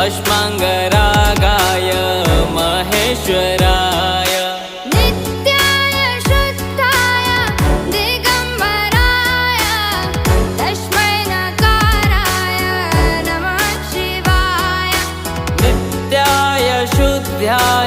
भस्माङ्गरागाय महेश्वराय नित्याय शुद्धाय दिगम्बराय तस्मै नकाराय नमः शिवाय नित्याय शुद्धाय